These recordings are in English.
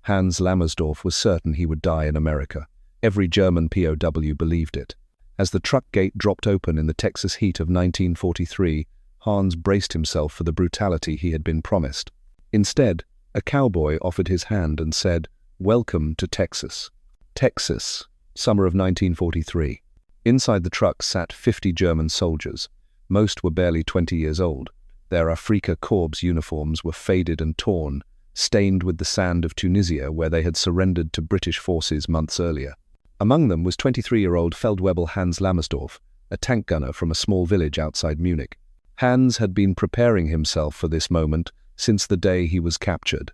Hans Lammersdorf was certain he would die in America. Every German POW believed it. As the truck gate dropped open in the Texas heat of 1943, Hans braced himself for the brutality he had been promised. Instead, a cowboy offered his hand and said, "Welcome to Texas." Texas, summer of 1943. Inside the truck sat 50 German soldiers. Most were barely 20 years old. Their Afrika Korps uniforms were faded and torn, stained with the sand of Tunisia where they had surrendered to British forces months earlier. Among them was 23-year-old Feldwebel Hans Lammersdorf, a tank gunner from a small village outside Munich. Hans had been preparing himself for this moment since the day he was captured.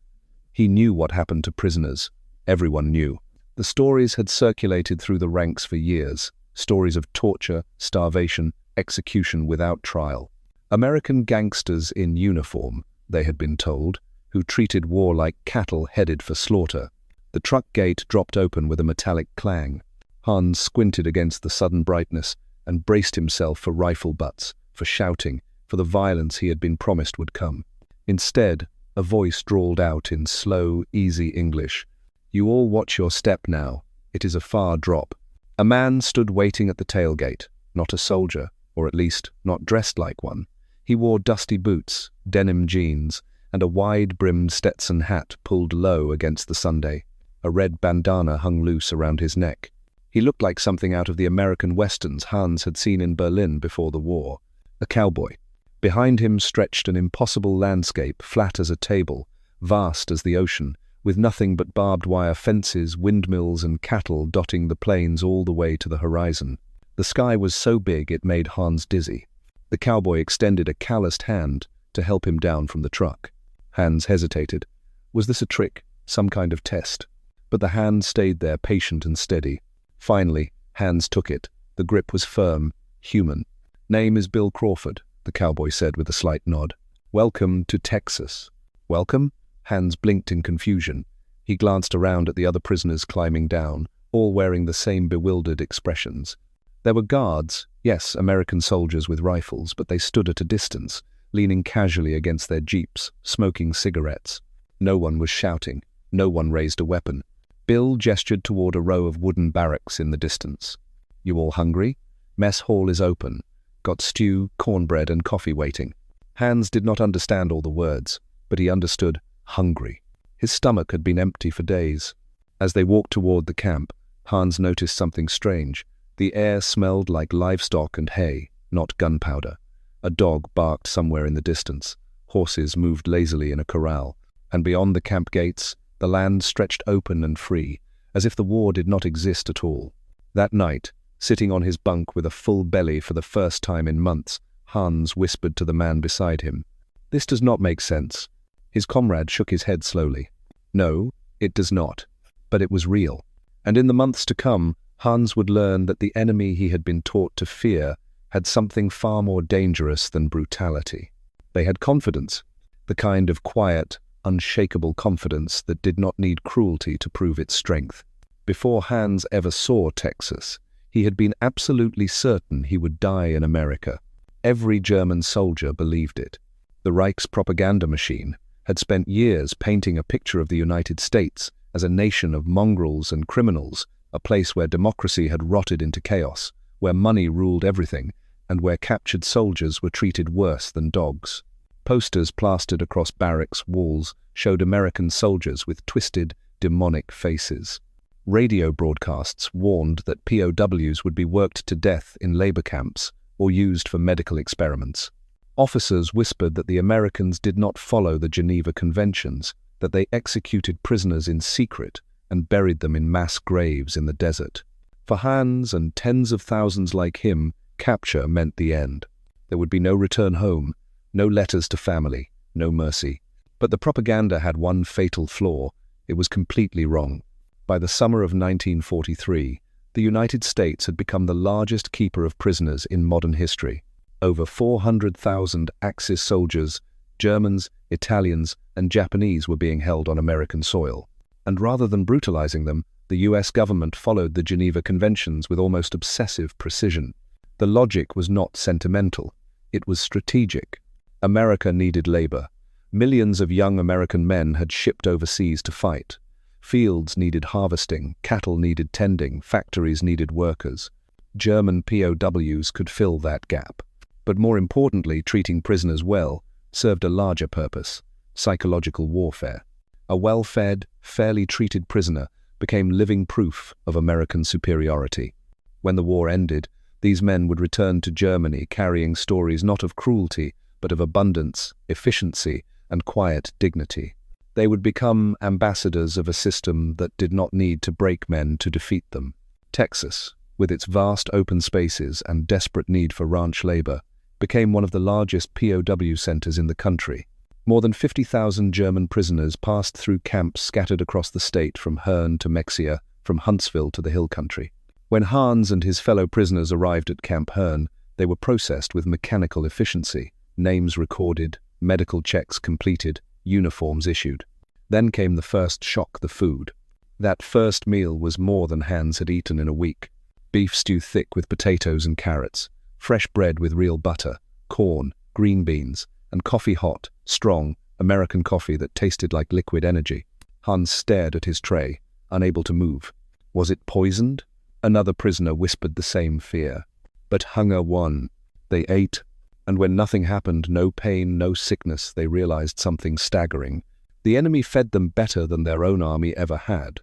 He knew what happened to prisoners. Everyone knew. The stories had circulated through the ranks for years. Stories of torture, starvation, execution without trial. American gangsters in uniform, they had been told, who treated war like cattle headed for slaughter. The truck gate dropped open with a metallic clang. Hans squinted against the sudden brightness and braced himself for rifle butts, for shouting, for the violence he had been promised would come. Instead, a voice drawled out in slow, easy English. "You all watch your step now. It is a far drop." A man stood waiting at the tailgate, not a soldier, or at least not dressed like one. He wore dusty boots, denim jeans, and a wide-brimmed Stetson hat pulled low against the Sunday. A red bandana hung loose around his neck. He looked like something out of the American westerns Hans had seen in Berlin before the war. A cowboy. Behind him stretched an impossible landscape, flat as a table, vast as the ocean, with nothing but barbed wire fences, windmills, and cattle dotting the plains all the way to the horizon. The sky was so big it made Hans dizzy. The cowboy extended a calloused hand to help him down from the truck. Hans hesitated. Was this a trick, some kind of test? But the hand stayed there, patient and steady. Finally, Hans took it. The grip was firm, human. "Name is Bill Crawford," the cowboy said with a slight nod. "Welcome to Texas." "Welcome?" Hans blinked in confusion. He glanced around at the other prisoners climbing down, all wearing the same bewildered expressions. There were guards, yes, American soldiers with rifles, but they stood at a distance, leaning casually against their jeeps, smoking cigarettes. No one was shouting. No one raised a weapon. Bill gestured toward a row of wooden barracks in the distance. "You all hungry? Mess hall is open. Got stew, cornbread, and coffee waiting." Hans did not understand all the words, but he understood hungry. His stomach had been empty for days. As they walked toward the camp, Hans noticed something strange. The air smelled like livestock and hay, not gunpowder. A dog barked somewhere in the distance. Horses moved lazily in a corral. And beyond the camp gates, the land stretched open and free, as if the war did not exist at all. That night, sitting on his bunk with a full belly for the first time in months, Hans whispered to the man beside him, "This does not make sense." His comrade shook his head slowly. "No, it does not. But it was real." And in the months to come, Hans would learn that the enemy he had been taught to fear had something far more dangerous than brutality. They had confidence, the kind of quiet, unshakable confidence that did not need cruelty to prove its strength. Before Hans ever saw Texas, he had been absolutely certain he would die in America. Every German soldier believed it. The Reich's propaganda machine had spent years painting a picture of the United States as a nation of mongrels and criminals, a place where democracy had rotted into chaos, where money ruled everything, and where captured soldiers were treated worse than dogs. Posters plastered across barracks' walls showed American soldiers with twisted, demonic faces. Radio broadcasts warned that POWs would be worked to death in labor camps or used for medical experiments. Officers whispered that the Americans did not follow the Geneva Conventions, that they executed prisoners in secret and buried them in mass graves in the desert. For Hans and tens of thousands like him, capture meant the end. There would be no return home, no letters to family, no mercy. But the propaganda had one fatal flaw. It was completely wrong. By the summer of 1943, the United States had become the largest keeper of prisoners in modern history. Over 400,000 Axis soldiers, Germans, Italians, and Japanese were being held on American soil. And rather than brutalizing them, the US government followed the Geneva Conventions with almost obsessive precision. The logic was not sentimental. It was strategic. America needed labor. Millions of young American men had shipped overseas to fight. Fields needed harvesting, cattle needed tending, factories needed workers. German POWs could fill that gap. But more importantly, treating prisoners well served a larger purpose: psychological warfare. A well-fed, fairly treated prisoner became living proof of American superiority. When the war ended, these men would return to Germany carrying stories not of cruelty, but of abundance, efficiency, and quiet dignity. They would become ambassadors of a system that did not need to break men to defeat them. Texas, with its vast open spaces and desperate need for ranch labor, became one of the largest POW centers in the country. More than 50,000 German prisoners passed through camps scattered across the state, from Hearne to Mexia, from Huntsville to the Hill Country. When Hans and his fellow prisoners arrived at Camp Hearne, they were processed with mechanical efficiency, names recorded, medical checks completed, uniforms issued. Then came the first shock: the food. That first meal was more than Hans had eaten in a week. Beef stew thick with potatoes and carrots, fresh bread with real butter, corn, green beans, and coffee, hot, strong, American coffee that tasted like liquid energy. Hans stared at his tray, unable to move. Was it poisoned? Another prisoner whispered the same fear. But hunger won. They ate, and when nothing happened, no pain, no sickness, they realized something staggering. The enemy fed them better than their own army ever had.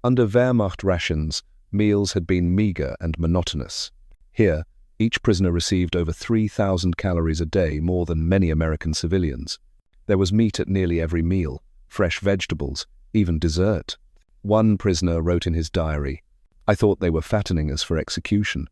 Under Wehrmacht rations, meals had been meager and monotonous. Here, each prisoner received over 3,000 calories a day, more than many American civilians. There was meat at nearly every meal, fresh vegetables, even dessert. One prisoner wrote in his diary, "I thought they were fattening us for execution.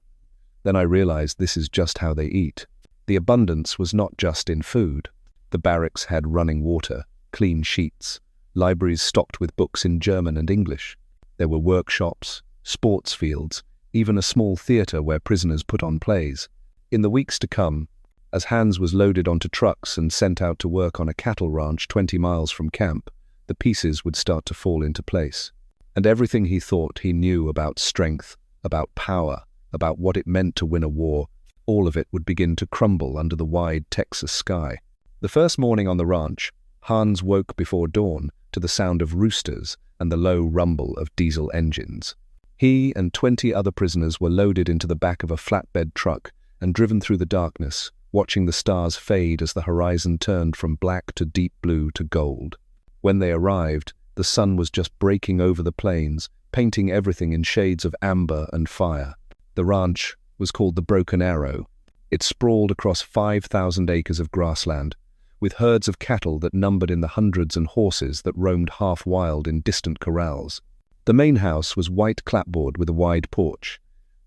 Then I realized this is just how they eat." The abundance was not just in food. The barracks had running water, clean sheets, libraries stocked with books in German and English. There were workshops, sports fields, even a small theater where prisoners put on plays. In the weeks to come, as Hans was loaded onto trucks and sent out to work on a cattle ranch 20 miles from camp, the pieces would start to fall into place. And everything he thought he knew about strength, about power, about what it meant to win a war, all of it would begin to crumble under the wide Texas sky. The first morning on the ranch, Hans woke before dawn to the sound of roosters and the low rumble of diesel engines. He and 20 other prisoners were loaded into the back of a flatbed truck and driven through the darkness, watching the stars fade as the horizon turned from black to deep blue to gold. When they arrived, the sun was just breaking over the plains, painting everything in shades of amber and fire. The ranch was called the Broken Arrow. It sprawled across 5,000 acres of grassland, with herds of cattle that numbered in the hundreds and horses that roamed half wild in distant corrals. The main house was white clapboard with a wide porch.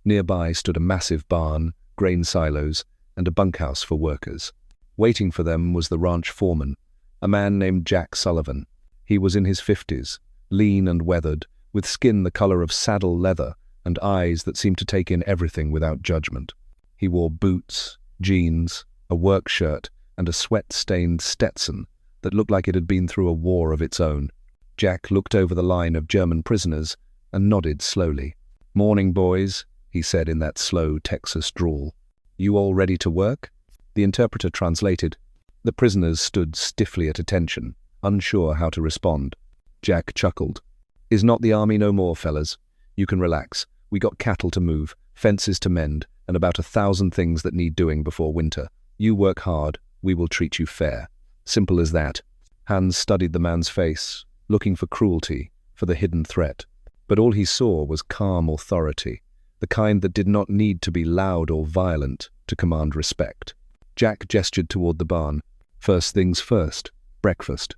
Nearby stood a massive barn, grain silos, and a bunkhouse for workers. Waiting for them was the ranch foreman, a man named Jack Sullivan. He was in his 50s, lean and weathered, with skin the color of saddle leather and eyes that seemed to take in everything without judgment. He wore boots, jeans, a work shirt, and a sweat-stained Stetson that looked like it had been through a war of its own. Jack looked over the line of German prisoners and nodded slowly. "Morning, boys," he said in that slow Texas drawl. "You all ready to work?" The interpreter translated. The prisoners stood stiffly at attention, unsure how to respond. Jack chuckled. "Is not the army no more, fellas? You can relax. We got cattle to move, fences to mend, and about 1,000 things that need doing before winter. You work hard, we will treat you fair. Simple as that." Hans studied the man's face, looking for cruelty, for the hidden threat. But all he saw was calm authority, the kind that did not need to be loud or violent to command respect. Jack gestured toward the barn. First things first, breakfast.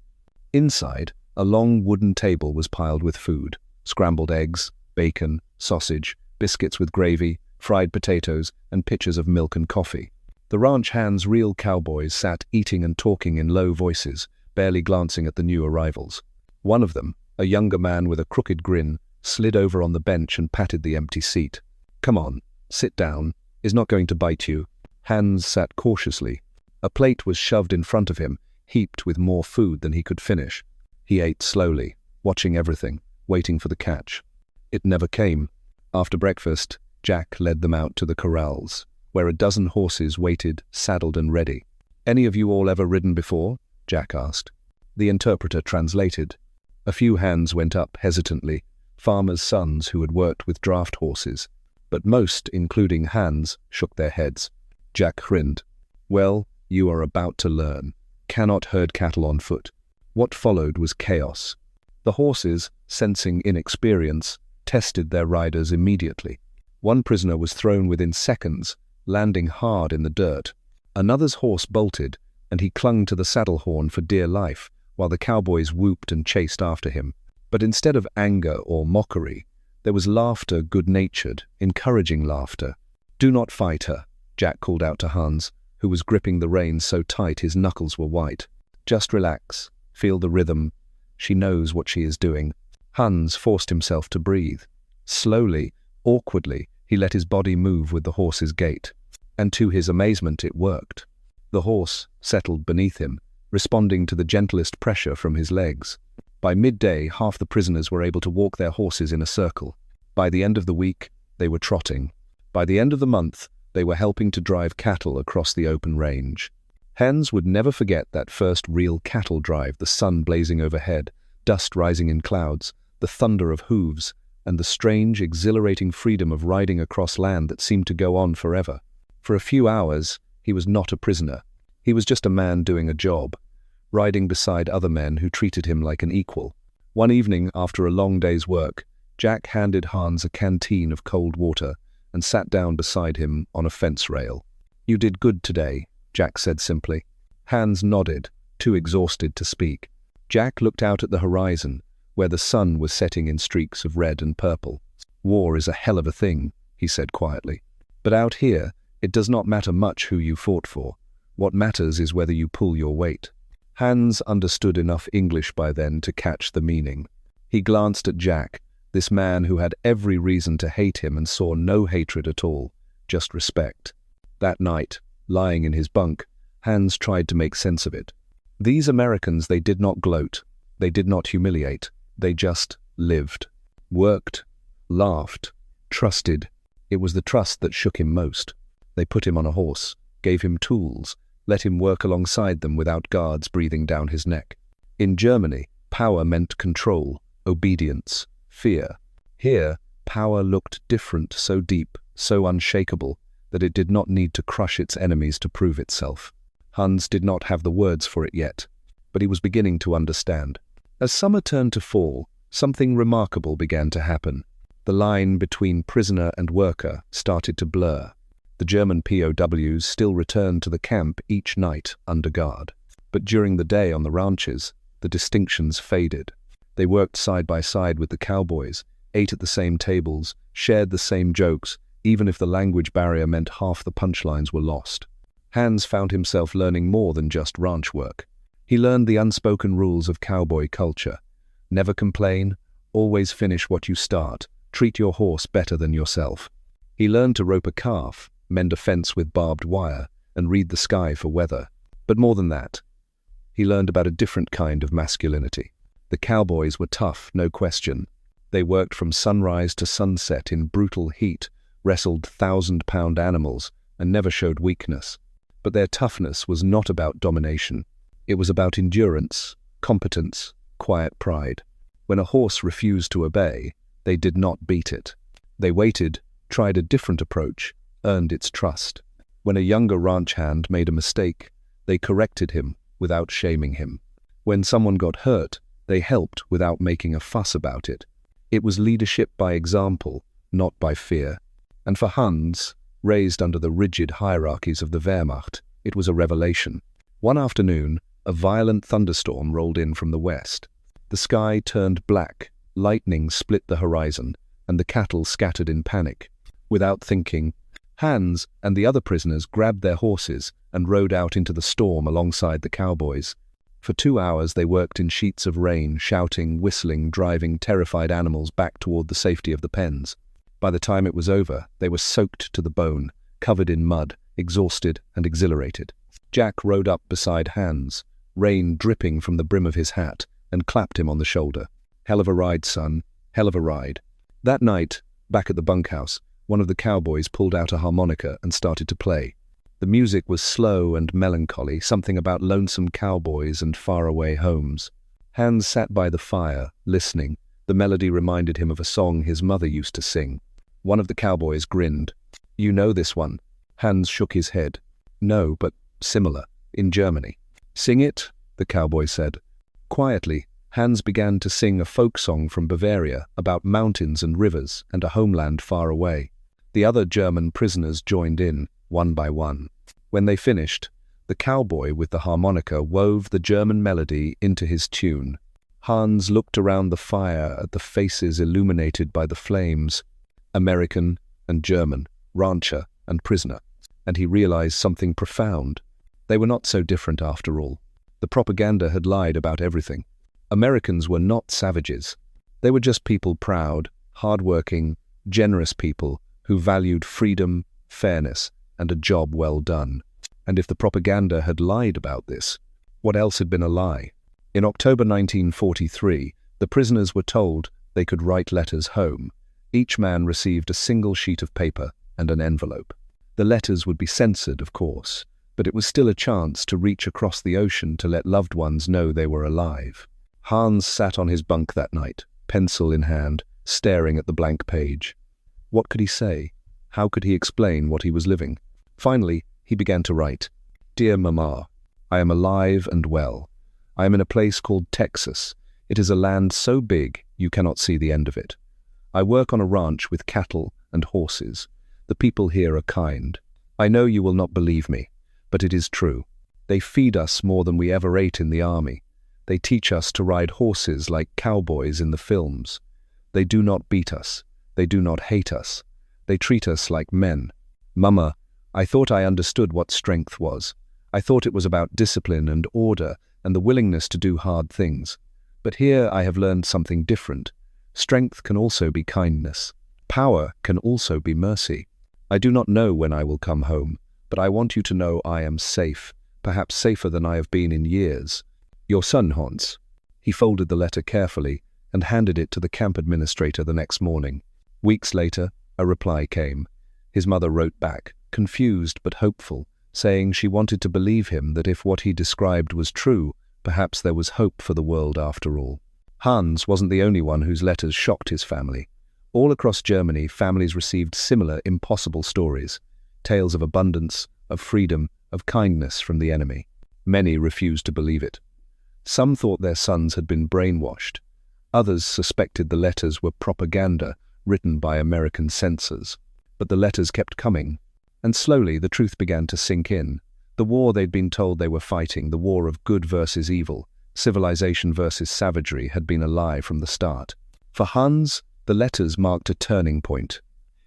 Inside, a long wooden table was piled with food: scrambled eggs, bacon, sausage, biscuits with gravy, fried potatoes, and pitchers of milk and coffee. The ranch hands, real cowboys, sat eating and talking in low voices, barely glancing at the new arrivals. One of them, a younger man with a crooked grin, slid over on the bench and patted the empty seat. "Come on, sit down. Is not going to bite you." Hans sat cautiously. A plate was shoved in front of him, heaped with more food than he could finish. He ate slowly, watching everything, waiting for the catch. It never came. After breakfast, Jack led them out to the corrals, where a dozen horses waited, saddled and ready. "Any of you all ever ridden before?" Jack asked. The interpreter translated. A few hands went up hesitantly, farmers' sons who had worked with draft horses. But most, including Hans, shook their heads. Jack grinned. Well, you are about to learn. Cannot herd cattle on foot. What followed was chaos. The horses, sensing inexperience, tested their riders immediately. One prisoner was thrown within seconds, landing hard in the dirt. Another's horse bolted, and he clung to the saddle horn for dear life, while the cowboys whooped and chased after him. But instead of anger or mockery, there was laughter, good-natured, encouraging laughter. "Do not fight her," Jack called out to Hans, who was gripping the reins so tight his knuckles were white. "Just relax. Feel the rhythm. She knows what she is doing." Hans forced himself to breathe. Slowly, awkwardly, he let his body move with the horse's gait. And to his amazement, it worked. The horse settled beneath him, responding to the gentlest pressure from his legs. By midday, half the prisoners were able to walk their horses in a circle. By the end of the week, they were trotting. By the end of the month, they were helping to drive cattle across the open range. Hans would never forget that first real cattle drive, the sun blazing overhead, dust rising in clouds, the thunder of hooves, and the strange, exhilarating freedom of riding across land that seemed to go on forever. For a few hours, he was not a prisoner. He was just a man doing a job, riding beside other men who treated him like an equal. One evening, after a long day's work, Jack handed Hans a canteen of cold water and sat down beside him on a fence rail. "You did good today," Jack said simply. Hans nodded, too exhausted to speak. Jack looked out at the horizon, where the sun was setting in streaks of red and purple. "War is a hell of a thing," he said quietly. "But out here, it does not matter much who you fought for. What matters is whether you pull your weight." Hans understood enough English by then to catch the meaning. He glanced at Jack, this man who had every reason to hate him and saw no hatred at all, just respect. That night, lying in his bunk, Hans tried to make sense of it. These Americans, they did not gloat, they did not humiliate, they just lived, worked, laughed, trusted. It was the trust that shook him most. They put him on a horse, gave him tools, let him work alongside them without guards breathing down his neck. In Germany, power meant control, obedience, fear. Here, power looked different, so deep, so unshakable, that it did not need to crush its enemies to prove itself. Hans did not have the words for it yet, but he was beginning to understand. As summer turned to fall, something remarkable began to happen. The line between prisoner and worker started to blur. The German POWs still returned to the camp each night under guard. But during the day on the ranches, the distinctions faded. They worked side by side with the cowboys, ate at the same tables, shared the same jokes, even if the language barrier meant half the punchlines were lost. Hans found himself learning more than just ranch work. He learned the unspoken rules of cowboy culture. Never complain, always finish what you start, treat your horse better than yourself. He learned to rope a calf, mend a fence with barbed wire, and read the sky for weather. But more than that, he learned about a different kind of masculinity. The cowboys were tough, no question. They worked from sunrise to sunset in brutal heat, wrestled 1,000-pound animals, and never showed weakness. But their toughness was not about domination. It was about endurance, competence, quiet pride. When a horse refused to obey, they did not beat it. They waited, tried a different approach, earned its trust. When a younger ranch hand made a mistake, they corrected him without shaming him. When someone got hurt, they helped without making a fuss about it. It was leadership by example, not by fear. And for Hans, raised under the rigid hierarchies of the Wehrmacht, it was a revelation. One afternoon, a violent thunderstorm rolled in from the west. The sky turned black, lightning split the horizon, and the cattle scattered in panic. Without thinking, Hans and the other prisoners grabbed their horses and rode out into the storm alongside the cowboys. For 2 hours they worked in sheets of rain, shouting, whistling, driving terrified animals back toward the safety of the pens. By the time it was over, they were soaked to the bone, covered in mud, exhausted and exhilarated. Jack rode up beside Hans, rain dripping from the brim of his hat, and clapped him on the shoulder. "Hell of a ride, son. Hell of a ride." That night, back at the bunkhouse, one of the cowboys pulled out a harmonica and started to play. The music was slow and melancholy, something about lonesome cowboys and faraway homes. Hans sat by the fire, listening. The melody reminded him of a song his mother used to sing. One of the cowboys grinned. "You know this one?" Hans shook his head. "No, but similar, in Germany." "Sing it," the cowboy said. Quietly, Hans began to sing a folk song from Bavaria about mountains and rivers and a homeland far away. The other German prisoners joined in, one by one. When they finished, the cowboy with the harmonica wove the German melody into his tune. Hans looked around the fire at the faces illuminated by the flames, American and German, rancher and prisoner, and he realized something profound. They were not so different after all. The propaganda had lied about everything. Americans were not savages. They were just people proud, hard-working, generous people who valued freedom, fairness, and a job well done. And if the propaganda had lied about this, what else had been a lie? In October 1943, the prisoners were told they could write letters home. Each man received a single sheet of paper and an envelope. The letters would be censored, of course, but it was still a chance to reach across the ocean to let loved ones know they were alive. Hans sat on his bunk that night, pencil in hand, staring at the blank page. What could he say? How could he explain what he was living? Finally, he began to write. "Dear Mama, I am alive and well. I am in a place called Texas. It is a land so big you cannot see the end of it. I work on a ranch with cattle and horses. The people here are kind. I know you will not believe me, but it is true. They feed us more than we ever ate in the army. They teach us to ride horses like cowboys in the films. They do not beat us. They do not hate us. They treat us like men. Mama, I thought I understood what strength was. I thought it was about discipline and order and the willingness to do hard things. But here I have learned something different. Strength can also be kindness. Power can also be mercy. I do not know when I will come home, but I want you to know I am safe, perhaps safer than I have been in years. Your son, Hans." He folded the letter carefully and handed it to the camp administrator the next morning. Weeks later, a reply came. His mother wrote back, confused but hopeful, saying she wanted to believe him that if what he described was true, perhaps there was hope for the world after all. Hans wasn't the only one whose letters shocked his family. All across Germany, families received similar impossible stories, tales of abundance, of freedom, of kindness from the enemy. Many refused to believe it. Some thought their sons had been brainwashed. Others suspected the letters were propaganda written by American censors. But the letters kept coming, and slowly the truth began to sink in. The war they'd been told they were fighting, the war of good versus evil, civilization versus savagery, had been a lie from the start. For Hans, the letters marked a turning point.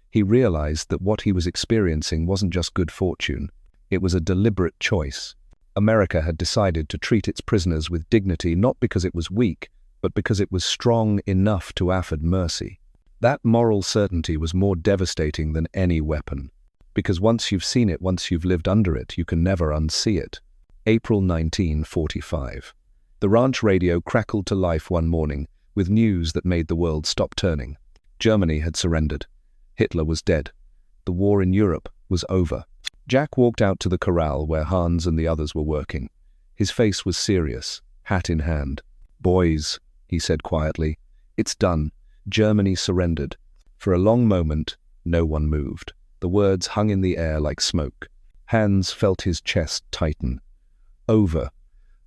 He realized that what he was experiencing wasn't just good fortune. It was a deliberate choice. America had decided to treat its prisoners with dignity not because it was weak, but because it was strong enough to afford mercy. That moral certainty was more devastating than any weapon. Because once you've seen it, once you've lived under it, you can never unsee it. April 1945. The ranch radio crackled to life one morning with news that made the world stop turning. Germany had surrendered. Hitler was dead. The war in Europe was over. Jack walked out to the corral where Hans and the others were working. His face was serious, hat in hand. "Boys," he said quietly, "it's done. Germany surrendered." For a long moment, no one moved. The words hung in the air like smoke. Hans felt his chest tighten. Over.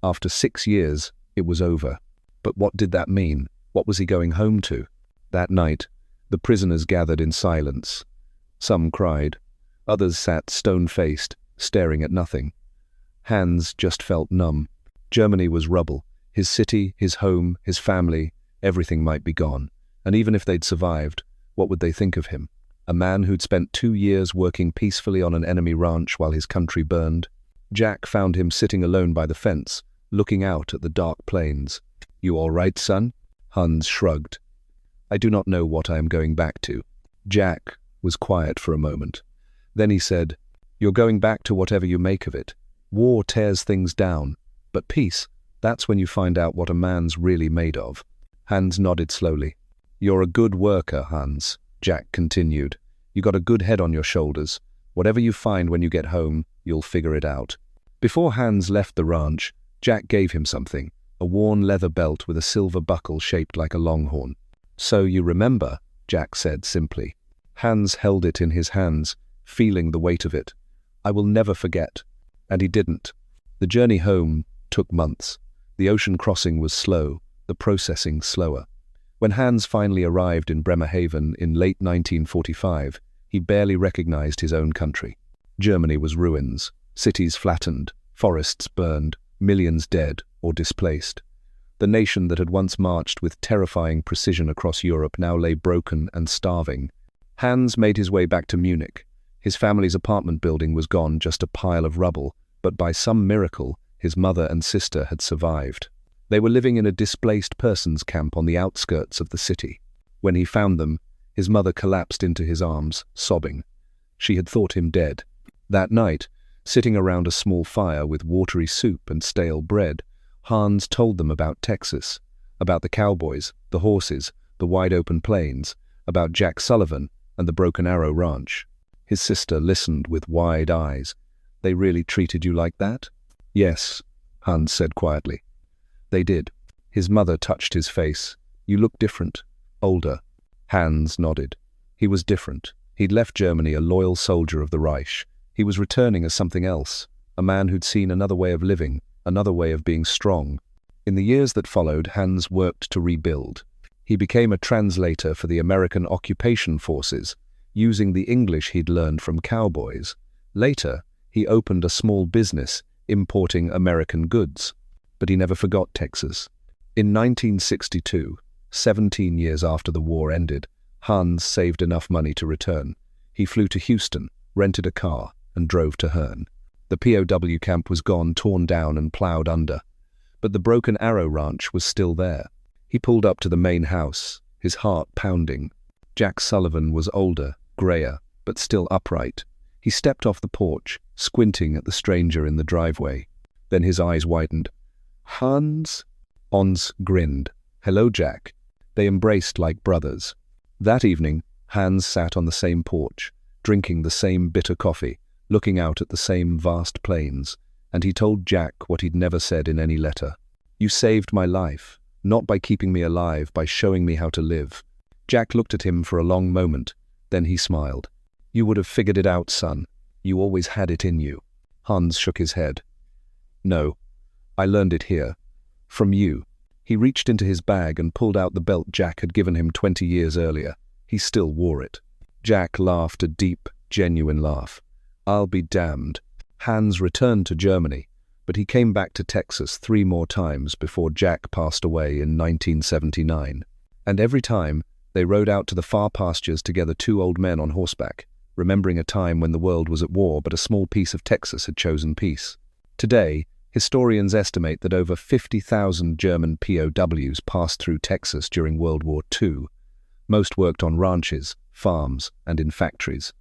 After 6 years, it was over. But what did that mean? What was he going home to? That night, the prisoners gathered in silence. Some cried. Others sat stone-faced, staring at nothing. Hans just felt numb. Germany was rubble. His city, his home, his family, everything might be gone. And even if they'd survived, what would they think of him? A man who'd spent 2 years working peacefully on an enemy ranch while his country burned? Jack found him sitting alone by the fence, looking out at the dark plains. "You all right, son?" Hans shrugged. "I do not know what I am going back to." Jack was quiet for a moment. Then he said, "You're going back to whatever you make of it. War tears things down, but peace, that's when you find out what a man's really made of." Hans nodded slowly. "You're a good worker, Hans," Jack continued. "You got a good head on your shoulders. Whatever you find when you get home, you'll figure it out." Before Hans left the ranch, Jack gave him something, a worn leather belt with a silver buckle shaped like a longhorn. "So you remember," Jack said simply. Hans held it in his hands, feeling the weight of it. "I will never forget." And he didn't. The journey home took months. The ocean crossing was slow, the processing slower. When Hans finally arrived in Bremerhaven in late 1945, he barely recognized his own country. Germany was ruins, cities flattened, forests burned, millions dead or displaced. The nation that had once marched with terrifying precision across Europe now lay broken and starving. Hans made his way back to Munich. His family's apartment building was gone, just a pile of rubble, but by some miracle, his mother and sister had survived. They were living in a displaced persons camp on the outskirts of the city. When he found them, his mother collapsed into his arms, sobbing. She had thought him dead. That night, sitting around a small fire with watery soup and stale bread, Hans told them about Texas, about the cowboys, the horses, the wide-open plains, about Jack Sullivan and the Broken Arrow Ranch. His sister listened with wide eyes. "They really treated you like that?" "Yes," Hans said quietly. "They did." His mother touched his face. "You look different, older." Hans nodded. He was different. He'd left Germany a loyal soldier of the Reich. He was returning as something else, a man who'd seen another way of living, another way of being strong. In the years that followed, Hans worked to rebuild. He became a translator for the American occupation forces, using the English he'd learned from cowboys. Later, he opened a small business importing American goods. But he never forgot Texas. In 1962, 17 years after the war ended, Hans saved enough money to return. He flew to Houston, rented a car, and drove to Hearne. The POW camp was gone, torn down and plowed under. But the Broken Arrow Ranch was still there. He pulled up to the main house, his heart pounding. Jack Sullivan was older, grayer, but still upright. He stepped off the porch, squinting at the stranger in the driveway. Then his eyes widened. "Hans?" Hans grinned. "Hello, Jack." They embraced like brothers. That evening, Hans sat on the same porch, drinking the same bitter coffee, looking out at the same vast plains, and he told Jack what he'd never said in any letter. "You saved my life, not by keeping me alive, by showing me how to live." Jack looked at him for a long moment, then he smiled. "You would have figured it out, son. You always had it in you." Hans shook his head. "No, I learned it here. From you." He reached into his bag and pulled out the belt Jack had given him 20 years earlier. He still wore it. Jack laughed a deep, genuine laugh. "I'll be damned." Hans returned to Germany, but he came back to Texas 3 more times before Jack passed away in 1979. And every time, they rode out to the far pastures together, 2 old men on horseback, remembering a time when the world was at war but a small piece of Texas had chosen peace. Today, historians estimate that over 50,000 German POWs passed through Texas during World War II. Most worked on ranches, farms, and in factories.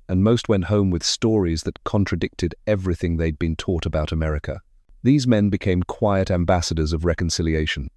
And most went home with stories that contradicted everything they'd been taught about America. These men became quiet ambassadors of reconciliation.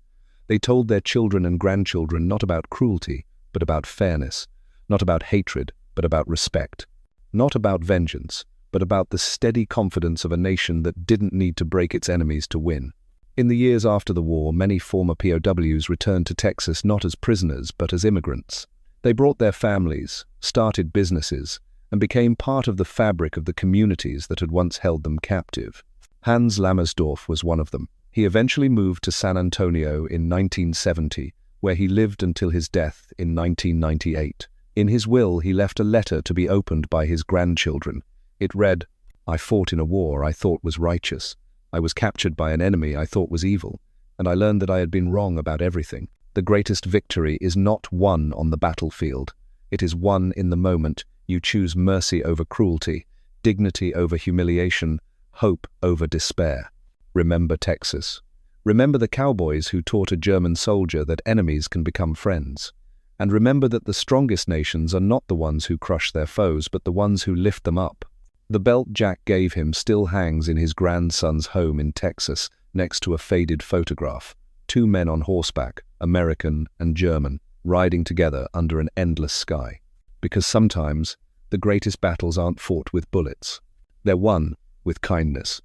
They told their children and grandchildren not about cruelty, but about fairness, not about hatred, but about respect, not about vengeance, but about the steady confidence of a nation that didn't need to break its enemies to win. In the years after the war, many former POWs returned to Texas not as prisoners, but as immigrants. They brought their families, started businesses, and became part of the fabric of the communities that had once held them captive. Hans Lammersdorf was one of them. He eventually moved to San Antonio in 1970, where he lived until his death in 1998. In his will, he left a letter to be opened by his grandchildren. It read, "I fought in a war I thought was righteous. I was captured by an enemy I thought was evil, and I learned that I had been wrong about everything. The greatest victory is not won on the battlefield. It is won in the moment. You choose mercy over cruelty, dignity over humiliation, hope over despair. Remember Texas. Remember the cowboys who taught a German soldier that enemies can become friends. And remember that the strongest nations are not the ones who crush their foes, but the ones who lift them up." The belt Jack gave him still hangs in his grandson's home in Texas, next to a faded photograph. 2 men on horseback, American and German, riding together under an endless sky. Because sometimes, the greatest battles aren't fought with bullets. They're won with kindness.